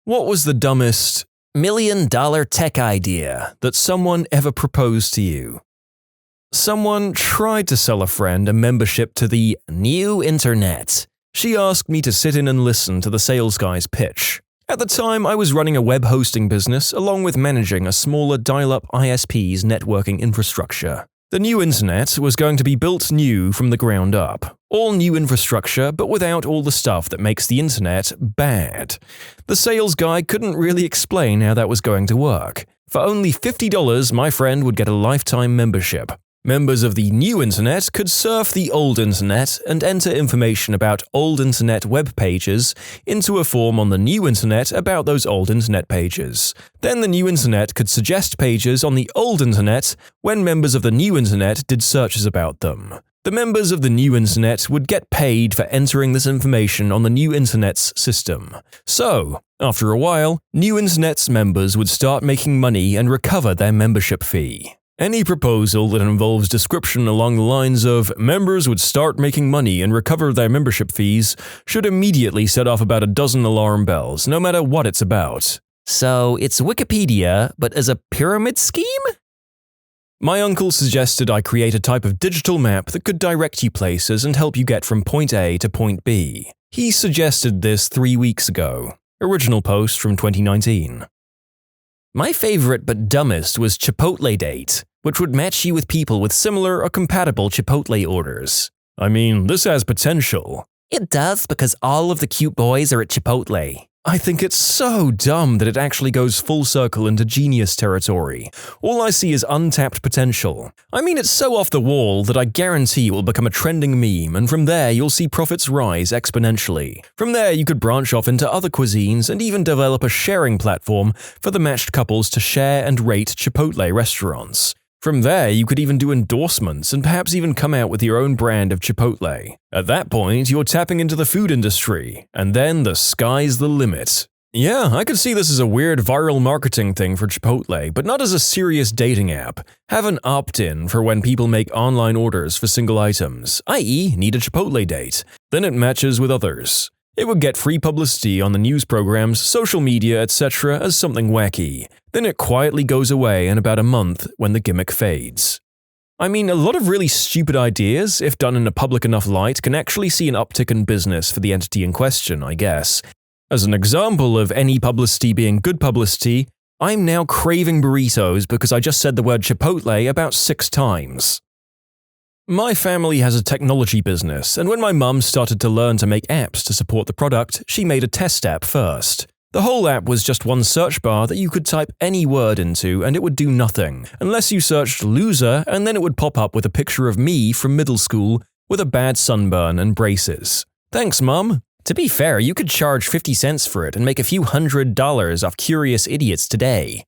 What was the dumbest $1,000,000 tech idea that someone ever proposed to you? Someone tried to sell a friend a membership to the new internet. She asked me to sit in and listen to the sales guy's pitch. At the time, I was running a web hosting business along with managing a smaller dial-up ISP's networking infrastructure. The new internet was going to be built new from the ground up. All new infrastructure, but without all the stuff that makes the internet bad. The sales guy couldn't really explain how that was going to work. For only $50, my friend would get a lifetime membership. Members of the new internet could surf the old internet and enter information about old internet web pages into a form on the new internet about those old internet pages. Then the new internet could suggest pages on the old internet when members of the new internet did searches about them. The members of the new internet would get paid for entering this information on the new internet's system. So, after a while, new internet's members would start making money and recover their membership fee. Any proposal that involves description along the lines of members would start making money and recover their membership fees should immediately set off about a dozen alarm bells, no matter what it's about. So it's Wikipedia, but as a pyramid scheme? My uncle suggested I create a type of digital map that could direct you places and help you get from point A to point B. He suggested this 3 weeks ago. Original post from 2019. My favorite but dumbest was Chipotle Date, which would match you with people with similar or compatible Chipotle orders. I mean, this has potential. It does because all of the cute boys are at Chipotle. I think it's so dumb that it actually goes full circle into genius territory. All I see is untapped potential. I mean, it's so off the wall that I guarantee it will become a trending meme, and from there you'll see profits rise exponentially. From there you could branch off into other cuisines and even develop a sharing platform for the matched couples to share and rate Chipotle restaurants. From there, you could even do endorsements and perhaps even come out with your own brand of Chipotle. At that point, you're tapping into the food industry, and then the sky's the limit. Yeah, I could see this as a weird viral marketing thing for Chipotle, but not as a serious dating app. Have an opt-in for when people make online orders for single items, i.e. need a Chipotle date. Then it matches with others. It would get free publicity on the news programs, social media, etc. as something wacky. Then it quietly goes away in about a month when the gimmick fades. I mean, a lot of really stupid ideas, if done in a public enough light, can actually see an uptick in business for the entity in question, I guess. As an example of any publicity being good publicity, I'm now craving burritos because I just said the word Chipotle about 6 times. My family has a technology business, and when my mum started to learn to make apps to support the product, she made a test app first. The whole app was just one search bar that you could type any word into and it would do nothing, unless you searched loser and then it would pop up with a picture of me from middle school with a bad sunburn and braces. Thanks, Mum. To be fair, you could charge 50 cents for it and make a few $100 off curious idiots today.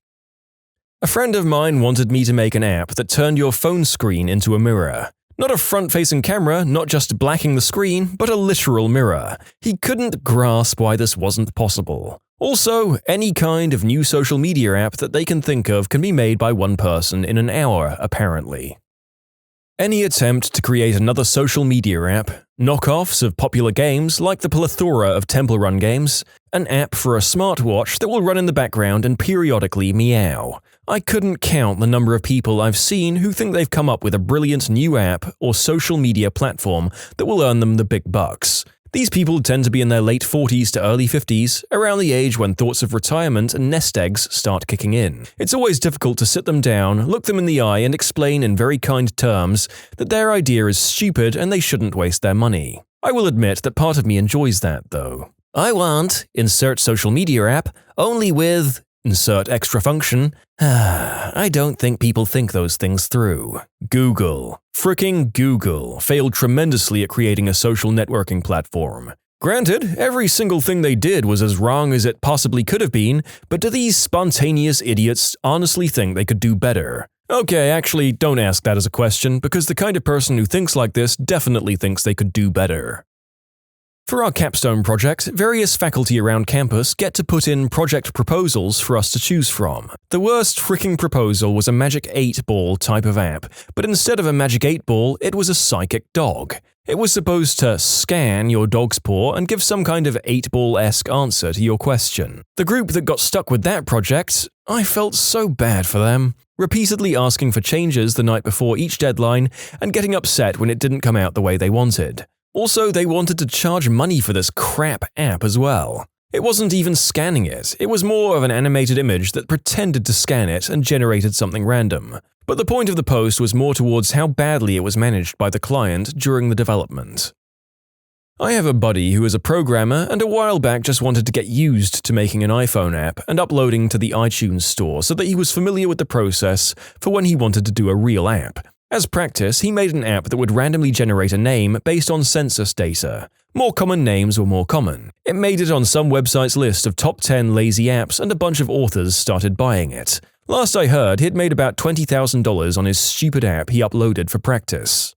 A friend of mine wanted me to make an app that turned your phone screen into a mirror. Not a front-facing camera, not just blacking the screen, but a literal mirror. He couldn't grasp why this wasn't possible. Also, any kind of new social media app that they can think of can be made by one person in an hour, apparently. Any attempt to create another social media app, knockoffs of popular games like the plethora of Temple Run games, an app for a smartwatch that will run in the background and periodically meow. I couldn't count the number of people I've seen who think they've come up with a brilliant new app or social media platform that will earn them the big bucks. These people tend to be in their late 40s to early 50s, around the age when thoughts of retirement and nest eggs start kicking in. It's always difficult to sit them down, look them in the eye and explain in very kind terms that their idea is stupid and they shouldn't waste their money. I will admit that part of me enjoys that, though. I want, insert social media app, only with, insert extra function. I don't think people think those things through. Google. Fricking Google failed tremendously at creating a social networking platform. Granted, every single thing they did was as wrong as it possibly could have been, but do these spontaneous idiots honestly think they could do better? Okay, actually, don't ask that as a question, because the kind of person who thinks like this definitely thinks they could do better. For our capstone project, various faculty around campus get to put in project proposals for us to choose from. The worst freaking proposal was a magic 8-ball type of app, but instead of a magic 8-ball, it was a psychic dog. It was supposed to scan your dog's paw and give some kind of 8-ball-esque answer to your question. The group that got stuck with that project, I felt so bad for them, repeatedly asking for changes the night before each deadline and getting upset when it didn't come out the way they wanted. Also, they wanted to charge money for this crap app as well. It wasn't even scanning it, it was more of an animated image that pretended to scan it and generated something random. But the point of the post was more towards how badly it was managed by the client during the development. I have a buddy who is a programmer and a while back just wanted to get used to making an iPhone app and uploading to the iTunes store so that he was familiar with the process for when he wanted to do a real app. As practice, he made an app that would randomly generate a name based on census data. More common names were more common. It made it on some website's list of top 10 lazy apps and a bunch of authors started buying it. Last I heard, he'd made about $20,000 on his stupid app he uploaded for practice.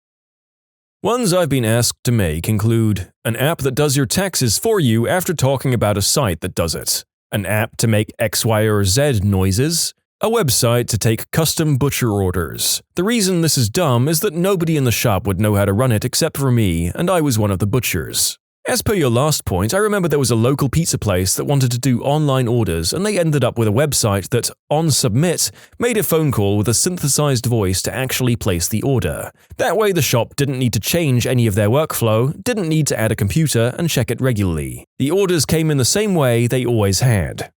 Ones I've been asked to make include an app that does your taxes for you after talking about a site that does it, an app to make X, Y, or Z noises, a website to take custom butcher orders. The reason this is dumb is that nobody in the shop would know how to run it except for me, and I was one of the butchers. As per your last point, I remember there was a local pizza place that wanted to do online orders and they ended up with a website that, on submit, made a phone call with a synthesized voice to actually place the order. That way the shop didn't need to change any of their workflow, didn't need to add a computer and check it regularly. The orders came in the same way they always had.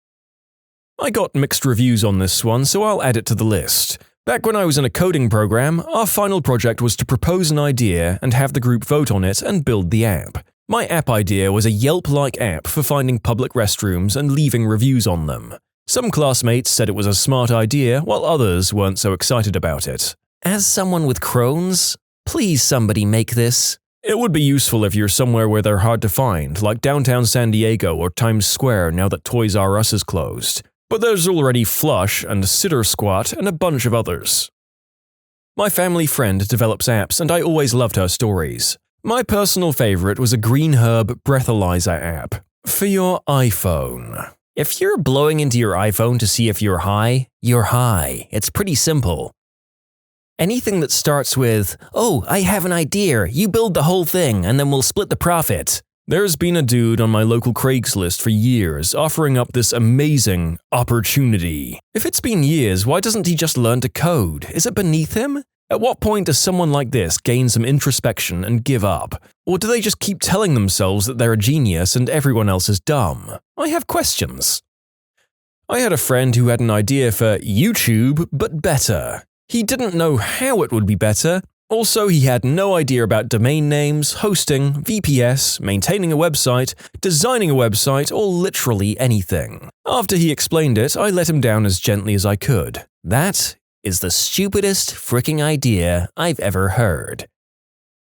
I got mixed reviews on this one, so I'll add it to the list. Back when I was in a coding program, our final project was to propose an idea and have the group vote on it and build the app. My app idea was a Yelp-like app for finding public restrooms and leaving reviews on them. Some classmates said it was a smart idea, while others weren't so excited about it. As someone with Crohn's, please somebody make this. It would be useful if you're somewhere where they're hard to find, like downtown San Diego or Times Square now that Toys R Us is closed. But there's already Flush and Sitter Squat and a bunch of others. My family friend develops apps and I always loved her stories. My personal favorite was a green herb breathalyzer app for your iPhone. If you're blowing into your iPhone to see if you're high, you're high. It's pretty simple. Anything that starts with, "Oh, I have an idea, you build the whole thing and then we'll split the profit." There's been a dude on my local Craigslist for years offering up this amazing opportunity. If it's been years, why doesn't he just learn to code? Is it beneath him? At what point does someone like this gain some introspection and give up? Or do they just keep telling themselves that they're a genius and everyone else is dumb? I have questions. I had a friend who had an idea for YouTube, but better. He didn't know how it would be better. Also, he had no idea about domain names, hosting, VPS, maintaining a website, designing a website, or literally anything. After he explained it, I let him down as gently as I could. That is the stupidest freaking idea I've ever heard.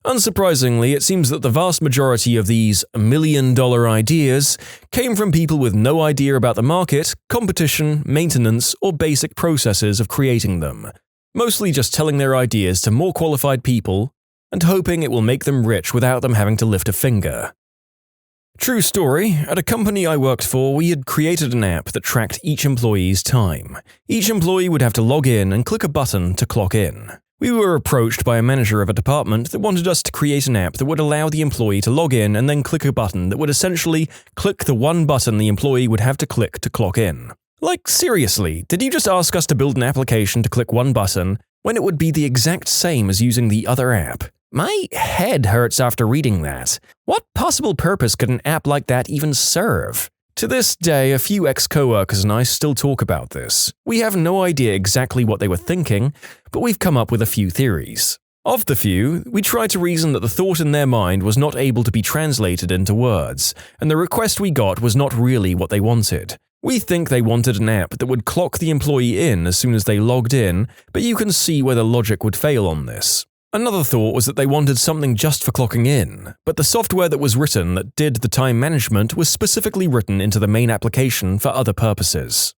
Unsurprisingly, it seems that the vast majority of these million-dollar ideas came from people with no idea about the market, competition, maintenance, or basic processes of creating them. Mostly just telling their ideas to more qualified people and hoping it will make them rich without them having to lift a finger. True story, at a company I worked for, we had created an app that tracked each employee's time. Each employee would have to log in and click a button to clock in. We were approached by a manager of a department that wanted us to create an app that would allow the employee to log in and then click a button that would essentially click the one button the employee would have to click to clock in. Like, seriously, did you just ask us to build an application to click one button when it would be the exact same as using the other app? My head hurts after reading that. What possible purpose could an app like that even serve? To this day, a few ex-coworkers and I still talk about this. We have no idea exactly what they were thinking, but we've come up with a few theories. Of the few, we try to reason that the thought in their mind was not able to be translated into words, and the request we got was not really what they wanted. We think they wanted an app that would clock the employee in as soon as they logged in, but you can see where the logic would fail on this. Another thought was that they wanted something just for clocking in, but the software that was written that did the time management was specifically written into the main application for other purposes.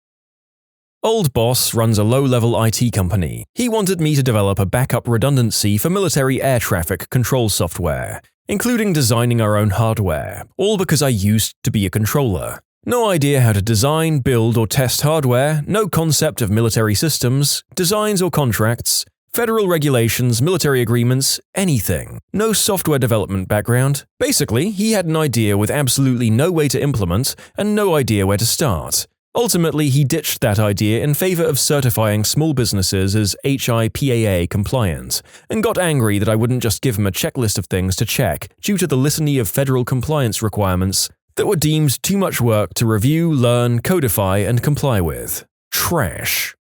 Old boss runs a low-level IT company. He wanted me to develop a backup redundancy for military air traffic control software. including designing our own hardware, all because I used to be a controller. No idea how to design, build, or test hardware, no concept of military systems, designs or contracts, federal regulations, military agreements, anything. No software development background. Basically, he had an idea with absolutely no way to implement and no idea where to start. Ultimately, he ditched that idea in favor of certifying small businesses as IDOWorkHereLady compliant, and got angry that I wouldn't just give him a checklist of things to check due to the litany of federal compliance requirements that were deemed too much work to review, learn, codify, and comply with. Trash.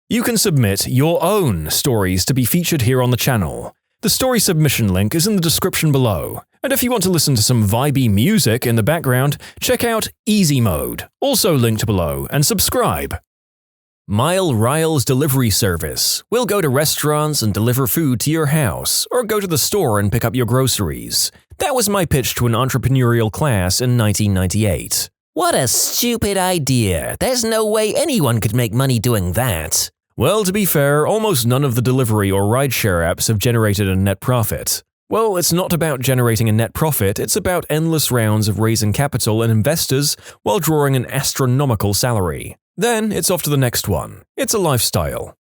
You can submit your own stories to be featured here on the channel. The story submission link is in the description below, and if you want to listen to some vibey music in the background, check out easymode, also linked below, and subscribe. MileRile's delivery service. We'll go to restaurants and deliver food to your house, or go to the store and pick up your groceries. That was my pitch to an entrepreneurial class in 1998. What a stupid idea. There's no way anyone could make money doing that. Well, to be fair, almost none of the delivery or rideshare apps have generated a net profit. Well, it's not about generating a net profit, it's about endless rounds of raising capital and investors while drawing an astronomical salary. Then it's off to the next one. It's a lifestyle.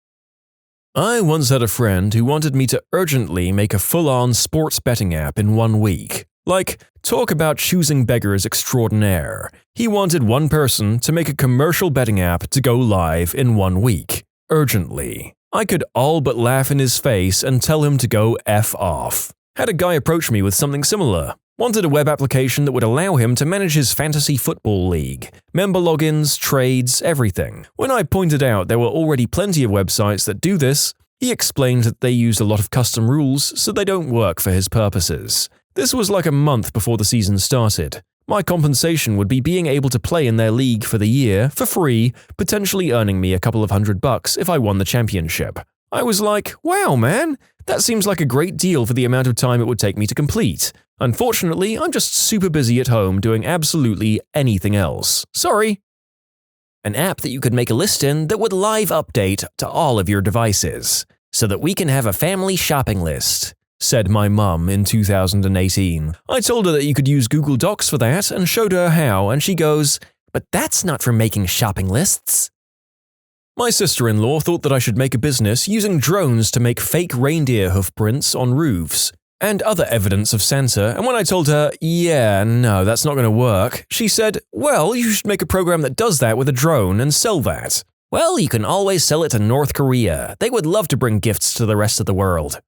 I once had a friend who wanted me to urgently make a full-on sports betting app in 1 week. Like, talk about choosing beggars extraordinaire. He wanted one person to make a commercial betting app to go live in 1 week. Urgently. I could all but laugh in his face and tell him to go F off. Had a guy approach me with something similar. Wanted a web application that would allow him to manage his fantasy football league. Member logins, trades, everything. When I pointed out there were already plenty of websites that do this, he explained that they used a lot of custom rules so they don't work for his purposes. This was like a month before the season started. My compensation would be being able to play in their league for the year, for free, potentially earning me a couple of $100 if I won the championship. I was like, wow man, that seems like a great deal for the amount of time it would take me to complete. Unfortunately, I'm just super busy at home doing absolutely anything else. Sorry. An app that you could make a list in that would live update to all of your devices, so that we can have a family shopping list, said my mum in 2018. I told her that you could use Google Docs for that and showed her how, and she goes, "But that's not for making shopping lists." My sister-in-law thought that I should make a business using drones to make fake reindeer hoof prints on roofs and other evidence of Santa, and when I told her, yeah, no, that's not going to work, she said, well, you should make a program that does that with a drone and sell that. Well, you can always sell it to North Korea. They would love to bring gifts to the rest of the world.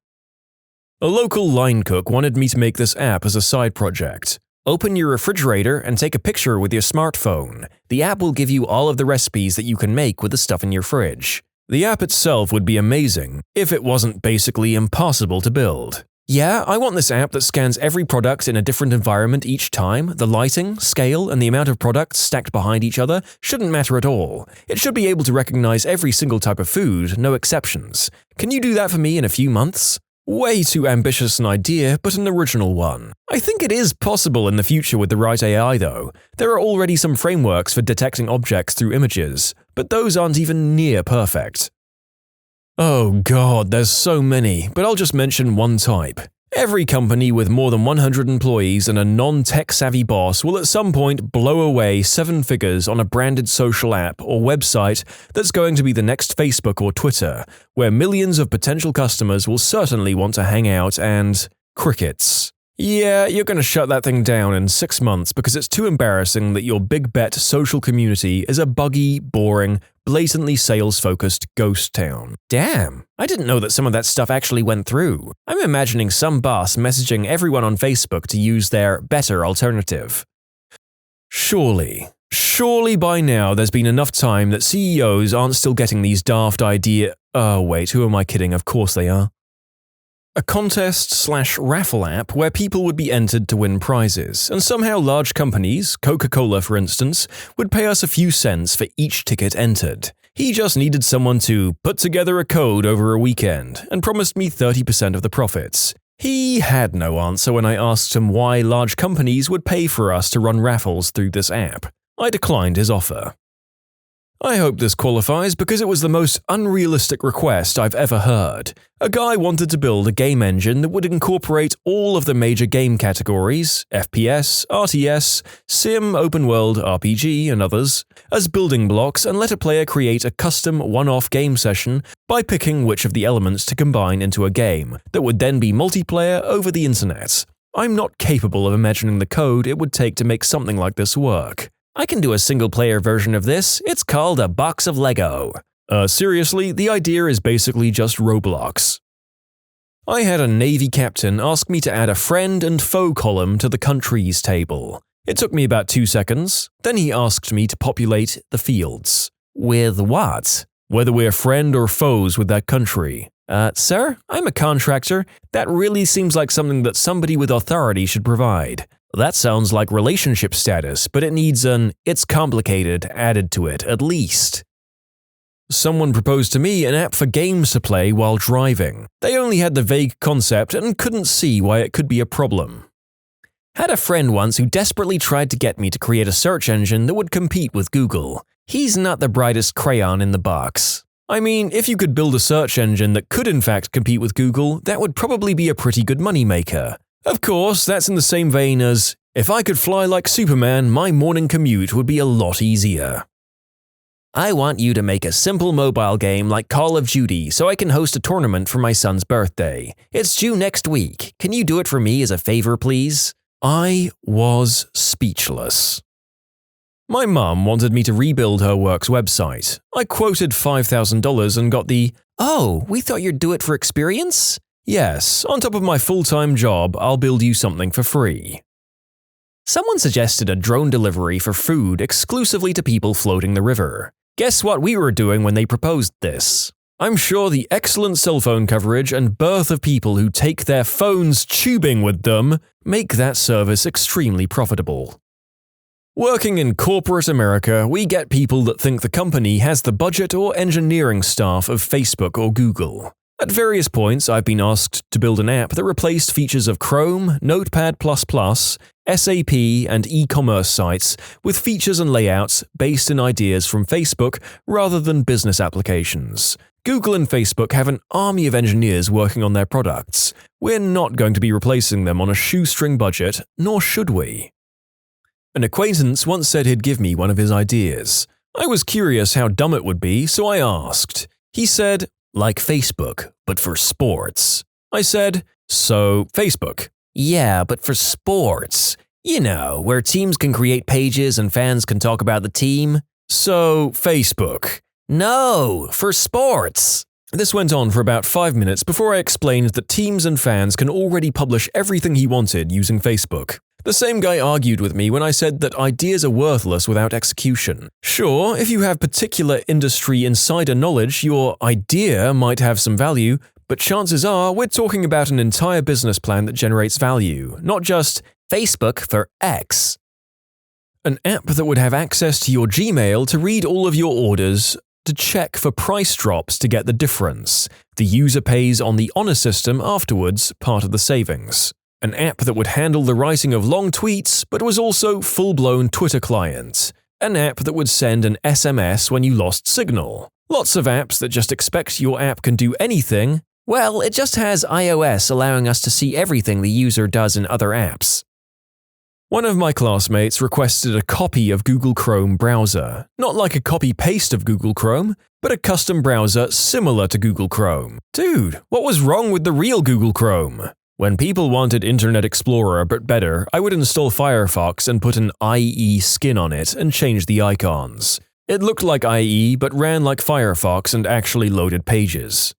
A local line cook wanted me to make this app as a side project. Open your refrigerator and take a picture with your smartphone. The app will give you all of the recipes that you can make with the stuff in your fridge. The app itself would be amazing, if it wasn't basically impossible to build. Yeah, I want this app that scans every product in a different environment each time. The lighting, scale, and the amount of products stacked behind each other shouldn't matter at all. It should be able to recognize every single type of food, no exceptions. Can you do that for me in a few months? Way too ambitious an idea, but an original one. I think it is possible in the future with the right AI though. There are already some frameworks for detecting objects through images, but those aren't even near perfect. Oh god, there's so many, but I'll just mention one type. Every company with more than 100 employees and a non-tech-savvy boss will at some point blow away 7 figures on a branded social app or website that's going to be the next Facebook or Twitter, where millions of potential customers will certainly want to hang out and… crickets. Yeah, you're going to shut that thing down in 6 months because it's too embarrassing that your big bet social community is a buggy, boring, blatantly sales-focused ghost town. Damn, I didn't know that some of that stuff actually went through. I'm imagining some boss messaging everyone on Facebook to use their better alternative. Surely by now there's been enough time that CEOs aren't still getting these daft idea… Oh wait, who am I kidding? Of course they are. A contest/raffle app where people would be entered to win prizes, and somehow large companies, Coca-Cola for instance, would pay us a few cents for each ticket entered. He just needed someone to put together a code over a weekend and promised me 30% of the profits. He had no answer when I asked him why large companies would pay for us to run raffles through this app. I declined his offer. I hope this qualifies because it was the most unrealistic request I've ever heard. A guy wanted to build a game engine that would incorporate all of the major game categories FPS, RTS, Sim, Open World, RPG, and others as building blocks and let a player create a custom one-off game session by picking which of the elements to combine into a game that would then be multiplayer over the internet. I'm not capable of imagining the code it would take to make something like this work. I can do a single-player version of this. It's called a box of Lego. Seriously, the idea is basically just Roblox. I had a Navy captain ask me to add a friend and foe column to the countries table. It took me about 2 seconds. Then he asked me to populate the fields. With what? Whether we're friend or foes with that country. Sir, I'm a contractor. That really seems like something that somebody with authority should provide. That sounds like relationship status, but it needs an "it's complicated" added to it, at least. Someone proposed to me an app for games to play while driving. They only had the vague concept and couldn't see why it could be a problem. Had a friend once who desperately tried to get me to create a search engine that would compete with Google. He's not the brightest crayon in the box. I mean, if you could build a search engine that could in fact compete with Google, that would probably be a pretty good moneymaker. Of course, that's in the same vein as, if I could fly like Superman, my morning commute would be a lot easier. I want you to make a simple mobile game like Call of Duty so I can host a tournament for my son's birthday. It's due next week. Can you do it for me as a favor, please? I was speechless. My mum wanted me to rebuild her work's website. I quoted $5,000 and got the, "Oh, we thought you'd do it for experience?" Yes, on top of my full-time job, I'll build you something for free. Someone suggested a drone delivery for food exclusively to people floating the river. Guess what we were doing when they proposed this? I'm sure the excellent cell phone coverage and birth of people who take their phones tubing with them make that service extremely profitable. Working in corporate America, we get people that think the company has the budget or engineering staff of Facebook or Google. At various points, I've been asked to build an app that replaced features of Chrome, Notepad++, SAP, and e-commerce sites with features and layouts based in ideas from Facebook rather than business applications. Google and Facebook have an army of engineers working on their products. We're not going to be replacing them on a shoestring budget, nor should we. An acquaintance once said he'd give me one of his ideas. I was curious how dumb it would be, so I asked. He said, "Like Facebook, but for sports." I said, "So, Facebook?" "Yeah, but for sports. You know, where teams can create pages and fans can talk about the team." "So, Facebook?" "No, for sports." This went on for about 5 minutes before I explained that teams and fans can already publish everything he wanted using Facebook. The same guy argued with me when I said that ideas are worthless without execution. Sure, if you have particular industry insider knowledge, your idea might have some value, but chances are we're talking about an entire business plan that generates value, not just Facebook for X. An app that would have access to your Gmail to read all of your orders, to check for price drops to get the difference. The user pays on the honor system afterwards, part of the savings. An app that would handle the writing of long tweets, but was also full-blown Twitter client. An app that would send an SMS when you lost signal. Lots of apps that just expect your app can do anything. Well, it just has iOS allowing us to see everything the user does in other apps. One of my classmates requested a copy of Google Chrome browser. Not like a copy-paste of Google Chrome, but a custom browser similar to Google Chrome. Dude, what was wrong with the real Google Chrome? When people wanted Internet Explorer but better, I would install Firefox and put an IE skin on it and change the icons. It looked like IE but ran like Firefox and actually loaded pages.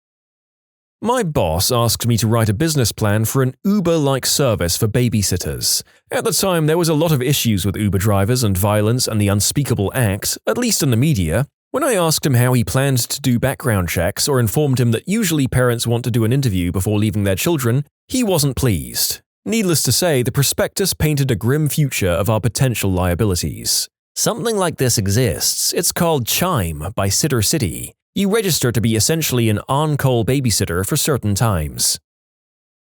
My boss asked me to write a business plan for an Uber-like service for babysitters. At the time, there was a lot of issues with Uber drivers and violence and the unspeakable act, at least in the media. When I asked him how he planned to do background checks or informed him that usually parents want to do an interview before leaving their children, he wasn't pleased. Needless to say, the prospectus painted a grim future of our potential liabilities. Something like this exists. It's called Chime by Sitter City. You register to be essentially an on-call babysitter for certain times.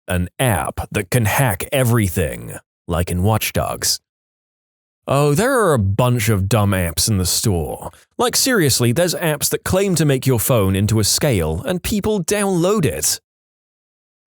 An app that can hack everything, like in Watch Dogs. Oh, there are a bunch of dumb apps in the store. Like seriously, there's apps that claim to make your phone into a scale and people download it.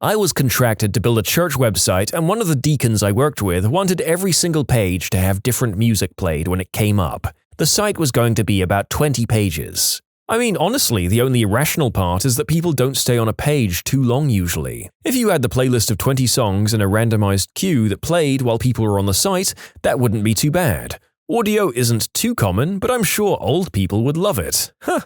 I was contracted to build a church website, and one of the deacons I worked with wanted every single page to have different music played when it came up. The site was going to be about 20 pages. I mean, honestly, the only irrational part is that people don't stay on a page too long usually. If you had the playlist of 20 songs in a randomized queue that played while people were on the site, that wouldn't be too bad. Audio isn't too common, but I'm sure old people would love it. Huh.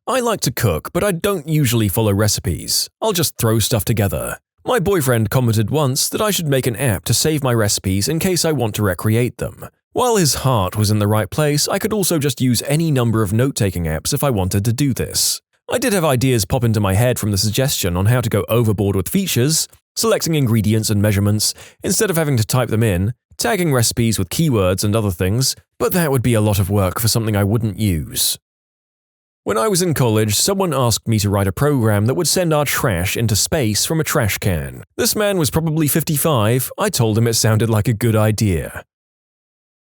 I like to cook, but I don't usually follow recipes. I'll just throw stuff together. My boyfriend commented once that I should make an app to save my recipes in case I want to recreate them. While his heart was in the right place, I could also just use any number of note-taking apps if I wanted to do this. I did have ideas pop into my head from the suggestion on how to go overboard with features, selecting ingredients and measurements instead of having to type them in, tagging recipes with keywords and other things, but that would be a lot of work for something I wouldn't use. When I was in college, someone asked me to write a program that would send our trash into space from a trash can. This man was probably 55. I told him it sounded like a good idea.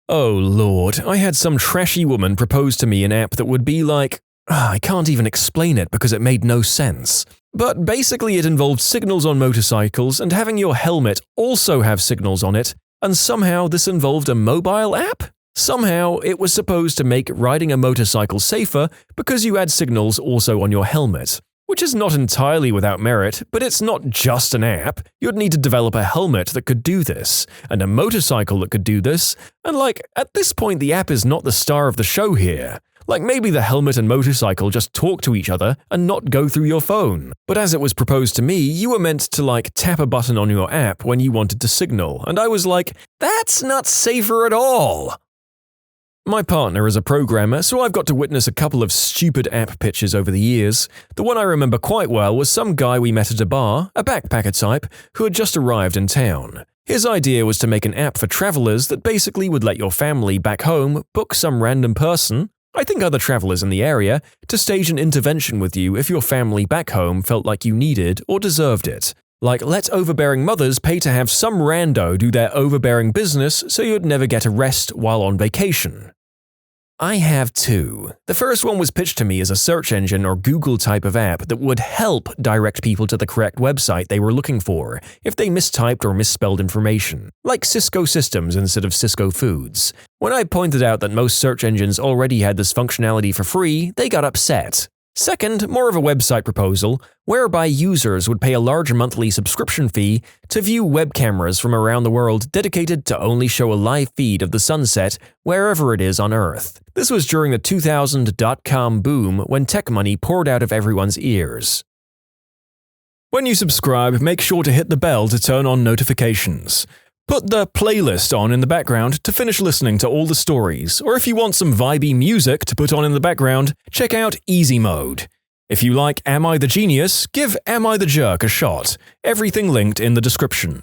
Oh lord, I had some trashy woman propose to me an app that would be like… I can't even explain it because it made no sense. But basically it involved signals on motorcycles and having your helmet also have signals on it, and somehow this involved a mobile app? Somehow, it was supposed to make riding a motorcycle safer because you had signals also on your helmet. Which is not entirely without merit, but it's not just an app. You'd need to develop a helmet that could do this, and a motorcycle that could do this, and at this point the app is not the star of the show here. Maybe the helmet and motorcycle just talk to each other and not go through your phone. But as it was proposed to me, you were meant to tap a button on your app when you wanted to signal, and I was like, that's not safer at all! My partner is a programmer, so I've got to witness a couple of stupid app pitches over the years. The one I remember quite well was some guy we met at a bar, a backpacker type, who had just arrived in town. His idea was to make an app for travelers that basically would let your family back home book some random person, I think other travelers in the area, to stage an intervention with you if your family back home felt like you needed or deserved it. Let overbearing mothers pay to have some rando do their overbearing business so you'd never get a rest while on vacation. I have two. The first one was pitched to me as a search engine or Google type of app that would help direct people to the correct website they were looking for if they mistyped or misspelled information, like Cisco Systems instead of Cisco Foods. When I pointed out that most search engines already had this functionality for free, they got upset. Second, more of a website proposal, whereby users would pay a large monthly subscription fee to view web cameras from around the world dedicated to only show a live feed of the sunset wherever it is on Earth. This was during the 2000 dot-com boom when tech money poured out of everyone's ears. When you subscribe, make sure to hit the bell to turn on notifications. Put the playlist on in the background to finish listening to all the stories, or if you want some vibey music to put on in the background, check out easymode. If you like Am I the Genius, give Am I the Jerk a shot. Everything linked in the description.